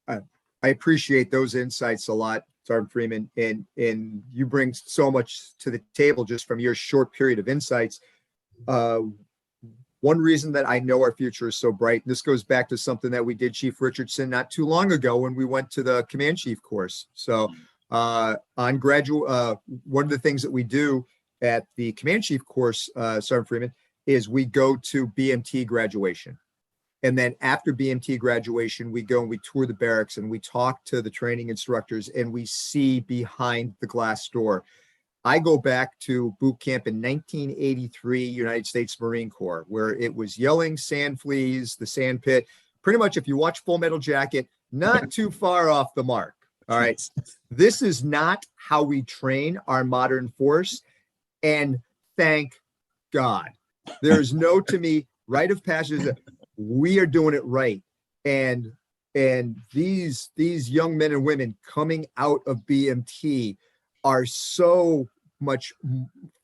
I appreciate those insights a lot, Sergeant Freeman, and you bring so much to the table just from your short period of insights. One reason that I know our future is so bright, and this goes back to something that we did, Chief Richardson, not too long ago when we went to the Command Chief course. So on graduate, one of the things that we do at the Command Chief course, Sergeant Freeman, is we go to BMT graduation. And then after BMT graduation, we go and we tour the barracks and we talk to the training instructors and we see behind the glass door. I go back to boot camp in 1983, United States Marine Corps, where it was yelling, sand fleas, the sand pit. Pretty much, if you watch Full Metal Jacket, not too far off the mark. All right. This is not how we train our modern force. And thank God. There's no, to me, rite of passage. We are doing it right. And these young men and women coming out of BMT are so much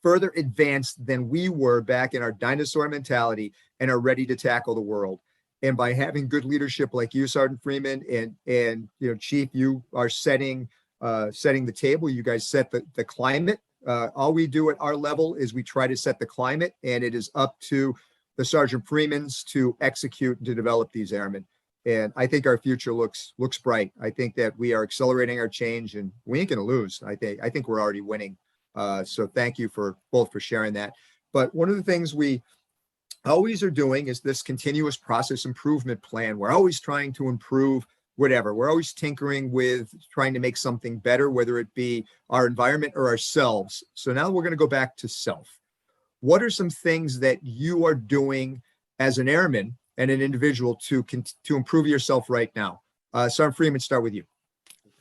further advanced than we were back in our dinosaur mentality and are ready to tackle the world. And by having good leadership like you, Sergeant Freeman, and Chief, you are setting the table. You guys set the climate. All we do at our level is we try to set the climate, and it is up to the Sergeant Freemans to execute and to develop these airmen. And I think our future looks bright. I think that we are accelerating our change, and we ain't gonna lose. I think we're already winning. So thank you for sharing that. But one of the things we always are doing is this continuous process improvement plan. We're always trying to improve whatever. We're always tinkering with trying to make something better, whether it be our environment or ourselves. So now we're going to go back to self. What are some things that you are doing as an airman and an individual to improve yourself right now? Sergeant Freeman, start with you.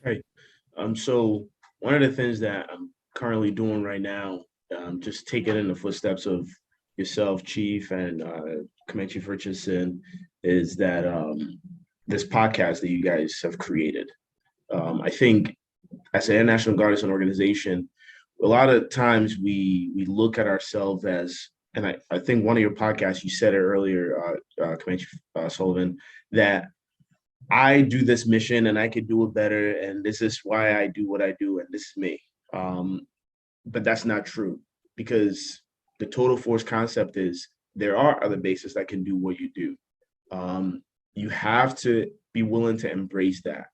Okay. So one of the things that I'm currently doing right now, just taking in the footsteps of yourself, Chief, and Command Chief Richardson, is that this podcast that you guys have created. I think as an Air National Guard, as an organization, a lot of times we look at ourselves as, and I think one of your podcasts, you said it earlier, Command Chief Sullivan, that I do this mission and I could do it better, and this is why I do what I do, and this is me. But that's not true, because the total force concept is there are other bases that can do what you do. You have to be willing to embrace that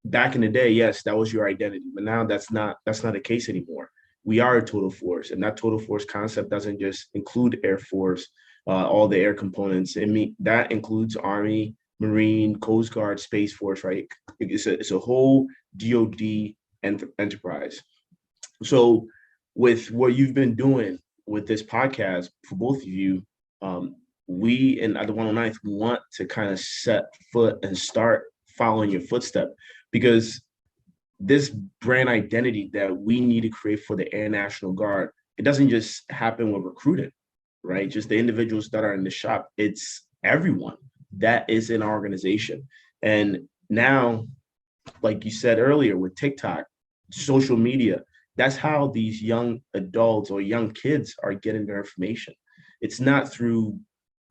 back in the day, yes, that was your identity, but now that's not the case anymore. We are a total force, and that total force concept doesn't just include Air Force, all the air components. That includes Army, Marine, Coast Guard, Space Force, right? It's a whole DoD enterprise. So with what you've been doing with this podcast, for both of you, we in the 109th want to kind of set foot and start following your footstep, because this brand identity that we need to create for the Air National Guard, it doesn't just happen with recruiting, right? Just the individuals that are in the shop. It's everyone that is in our organization. And now, like you said earlier, with TikTok, social media, that's how these young adults or young kids are getting their information. It's not through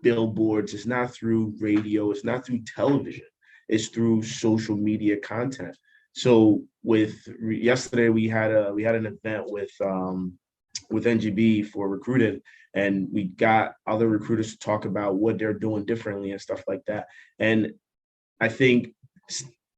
billboards, it's not through radio, it's not through television, it's through social media content. So yesterday we had an event with NGB for recruiting, and we got other recruiters to talk about what they're doing differently and stuff like that. And I think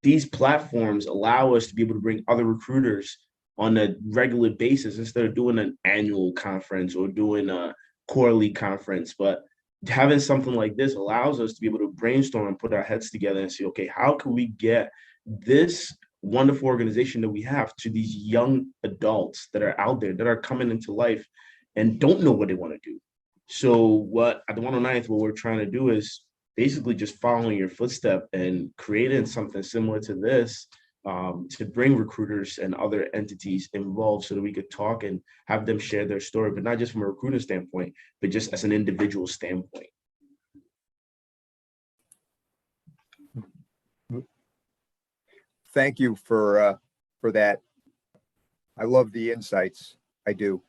these platforms allow us to be able to bring other recruiters on a regular basis instead of doing an annual conference or doing a quarterly conference. But having something like this allows us to be able to brainstorm and put our heads together and say, okay, how can we get this wonderful organization that we have to these young adults that are out there, that are coming into life and don't know what they want to do? So what at the 109th, what we're trying to do is basically just following your footstep and creating something similar to this, to bring recruiters and other entities involved so that we could talk and have them share their story, but not just from a recruiter standpoint, but just as an individual standpoint. Thank you for that. I love the insights. I do.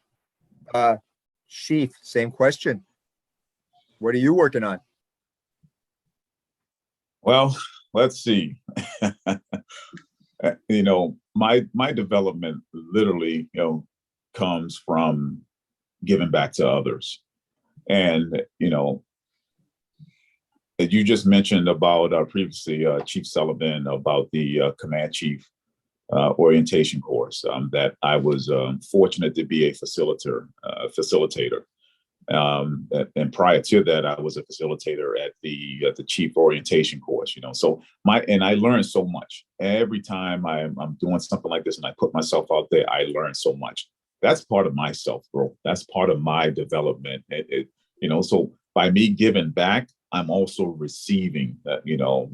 Chief, same question. What are you working on? Well, let's see. My development literally, comes from giving back to others. And, you just mentioned about previously, Chief Sullivan, about the Command Chief orientation course, that I was fortunate to be a facilitator. And prior to that, I was a facilitator at the Chief orientation course, so I learned so much. Every time I'm doing something like this and I put myself out there, I learn so much. that's part of my self growth. That's part of my development. So by me giving back, I'm also receiving that,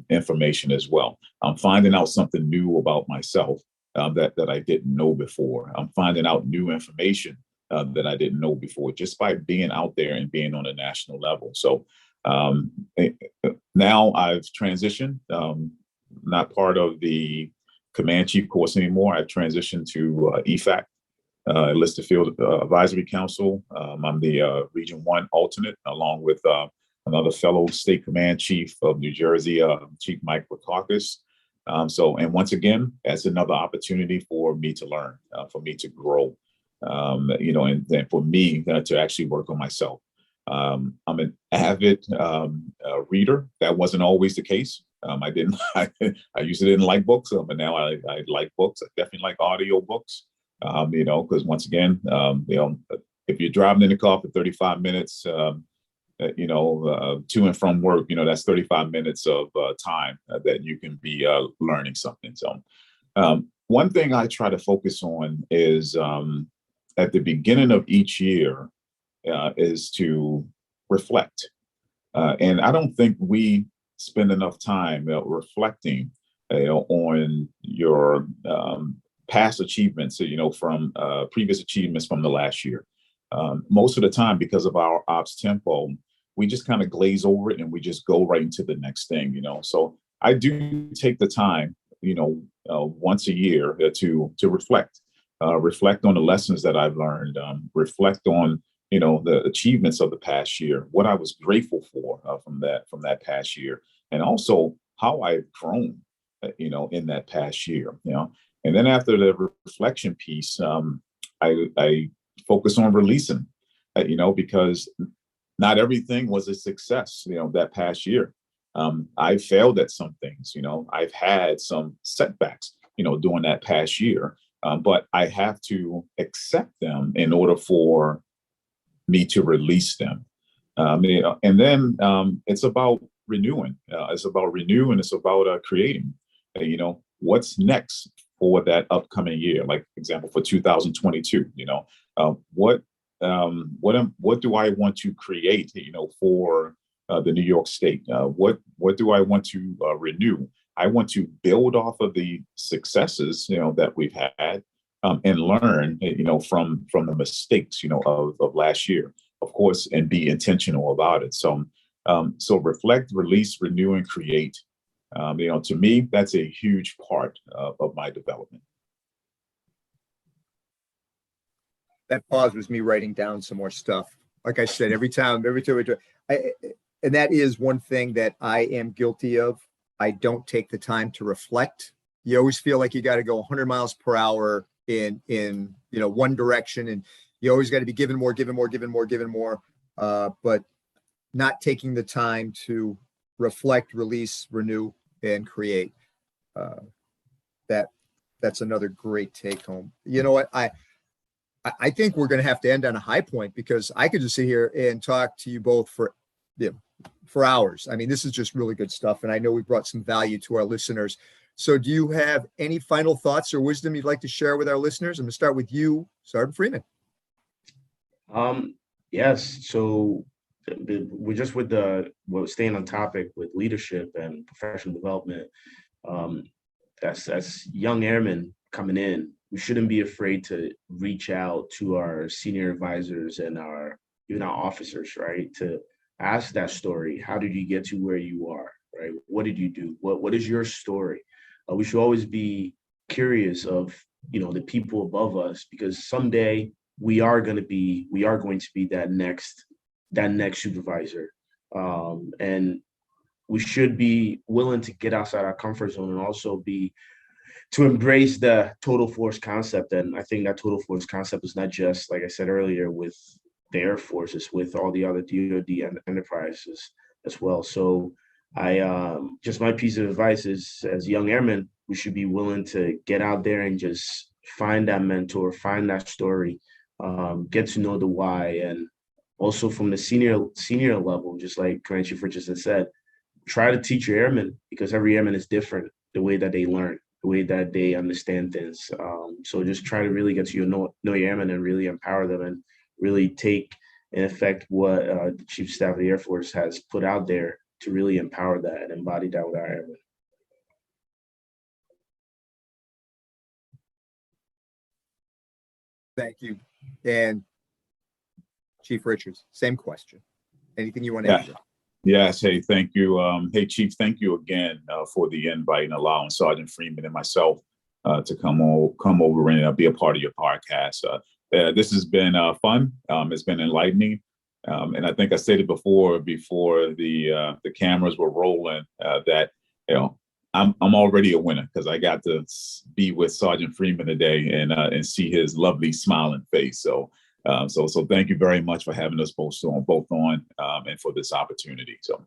information as well. I'm finding out something new about myself that I didn't know before. I'm finding out new information that I didn't know before just by being out there and being on a national level. So now I've transitioned, not part of the command chief course anymore. I've transitioned to EFAC, Enlisted Field Advisory Council. I'm the Region 1 alternate, along with another fellow state command chief of New Jersey, Chief Mike Wakakis. And once again, that's another opportunity for me to learn, for me to grow, and then for me to actually work on myself. I'm an avid reader. That wasn't always the case. I used to didn't like books, but now I like books. I definitely like audio books, because once again, if you're driving in the car for 35 minutes, to and from work, that's 35 minutes of time that you can be learning something. So one thing I try to focus on is at the beginning of each year is to reflect. And I don't think we spend enough time reflecting on your past achievements, from previous achievements from the last year. Most of the time, because of our ops tempo, we just kind of glaze over it and we just go right into the next thing, So I do take the time, once a year to reflect, reflect on the lessons that I've learned, reflect on, the achievements of the past year, what I was grateful for from that past year, and also how I've grown, in that past year, And then after the reflection piece, I focus on releasing, because not everything was a success, that past year. I failed at some things, I've had some setbacks, during that past year, but I have to accept them in order for me to release them. And then it's about renewing. It's about renewing. It's about creating. What's next for that upcoming year? Like example for 2022. What do I want to create? For the New York State. What do I want to renew? I want to build off of the successes that we've had. And learn, from the mistakes, of last year, of course, and be intentional about it. So reflect, release, renew, and create. To me, that's a huge part of my development. That pause was me writing down some more stuff. Like I said, every time we do, and that is one thing that I am guilty of. I don't take the time to reflect. You always feel like you got to go 100 miles per hour in one direction, and you always got to be giving more, but not taking the time to reflect, release, renew, and create. That's another great take home. You know what? I think we're going to have to end on a high point, because I could just sit here and talk to you both for hours. I mean, this is just really good stuff, and I know we brought some value to our listeners. So do you have any final thoughts or wisdom you'd like to share with our listeners? I'm going to start with you, Sergeant Freeman. Yes. So we're just with staying on topic with leadership and professional development. That's young airmen coming in. We shouldn't be afraid to reach out to our senior advisors and even our officers, right? To ask that story. How did you get to where you are, right? What did you do? What is your story? We should always be curious of, the people above us, because someday we are going to be that next supervisor. And we should be willing to get outside our comfort zone, and also to embrace the total force concept. And I think that total force concept is not just, like I said earlier, with the Air Force, it's with all the other DoD enterprises as well. So just my piece of advice is, as young airmen, we should be willing to get out there and just find that mentor, find that story, get to know the why. And also from the senior level, just like Command Chief Richardson said, try to teach your airmen, because every airman is different, the way that they learn. the way that they understand things. So just try to really get to know your airmen and really empower them and really take in effect what the Chief of Staff of the Air Force has put out there to really empower that and embody that with our airmen. Thank you. And Chief Richards, same question. Anything you want to add? Yes. Hey, thank you. Hey, Chief, thank you again for the invite and allowing Sergeant Freeman and myself to come over and be a part of your podcast. This has been fun. It's been enlightening. And I think I stated before the cameras were rolling that, I'm already a winner because I got to be with Sergeant Freeman today and see his lovely smiling face. So thank you very much for having us both on and for this opportunity. So,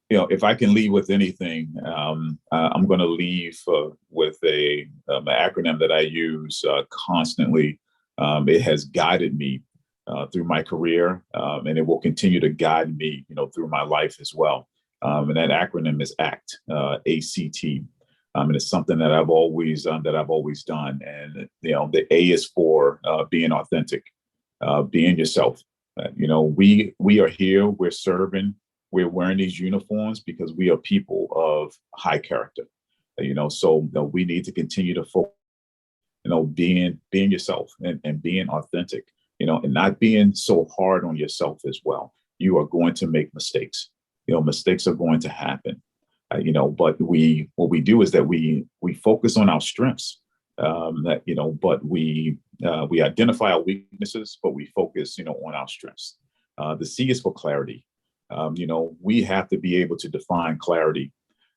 if I can leave with anything, I'm going to leave with an acronym that I use constantly. It has guided me through my career, and it will continue to guide me, through my life as well. And that acronym is ACT, A-C-T. And it's something that I've always done. And the A is for being authentic, being yourself. We are here. We're serving. We're wearing these uniforms because we are people of high character. So we need to continue to focus. Being yourself and being authentic. And not being so hard on yourself as well. You are going to make mistakes. Mistakes are going to happen. But what we do is that we focus on our strengths. But we identify our weaknesses, but we focus, on our strengths. The C is for clarity. We have to be able to define clarity,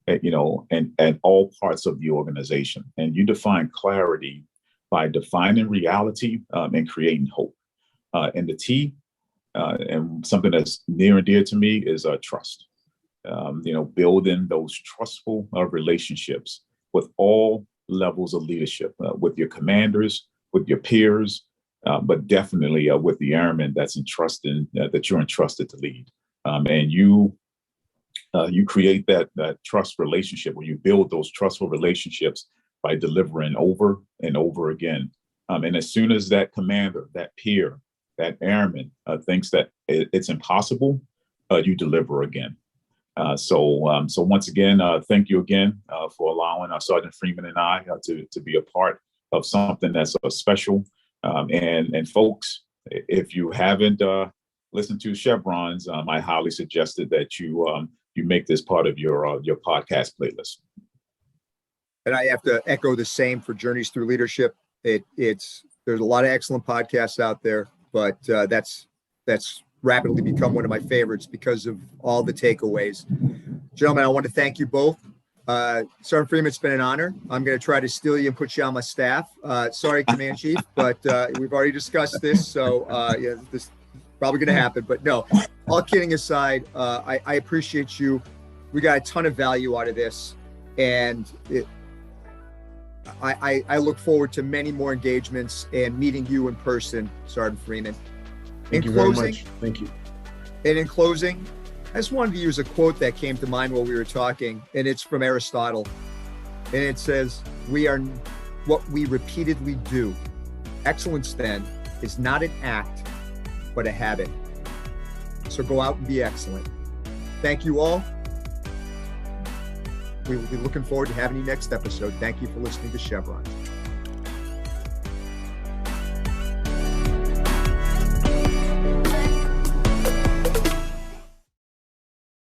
at all parts of the organization. And you define clarity by defining reality and creating hope. And the T, and something that's near and dear to me is trust. Building those trustful relationships with all levels of leadership, with your commanders, with your peers, but definitely with the airmen that you're entrusted to lead. And you create that trust relationship where you build those trustful relationships by delivering over and over again. And as soon as that commander, that peer, that airman thinks that it's impossible, you deliver again. So once again, thank you again for allowing Sergeant Freeman and I to be a part of something that's special. And folks, if you haven't listened to Chevrons, I highly suggested that you make this part of your podcast playlist. And I have to echo the same for Journeys Through Leadership. There's a lot of excellent podcasts out there, but that's rapidly become one of my favorites because of all the takeaways. Gentlemen, I want to thank you both. Sergeant Freeman, it's been an honor. I'm going to try to steal you and put you on my staff. Sorry, Command Chief, but we've already discussed this, so this is probably going to happen. But no, all kidding aside, I appreciate you. We got a ton of value out of this, and I look forward to many more engagements and meeting you in person, Sergeant Freeman. Thank you very much. Thank you. And in closing, I just wanted to use a quote that came to mind while we were talking, and it's from Aristotle. And it says, "We are what we repeatedly do. Excellence, then, is not an act, but a habit." So go out and be excellent. Thank you all. We will be looking forward to having you next episode. Thank you for listening to Chevrons.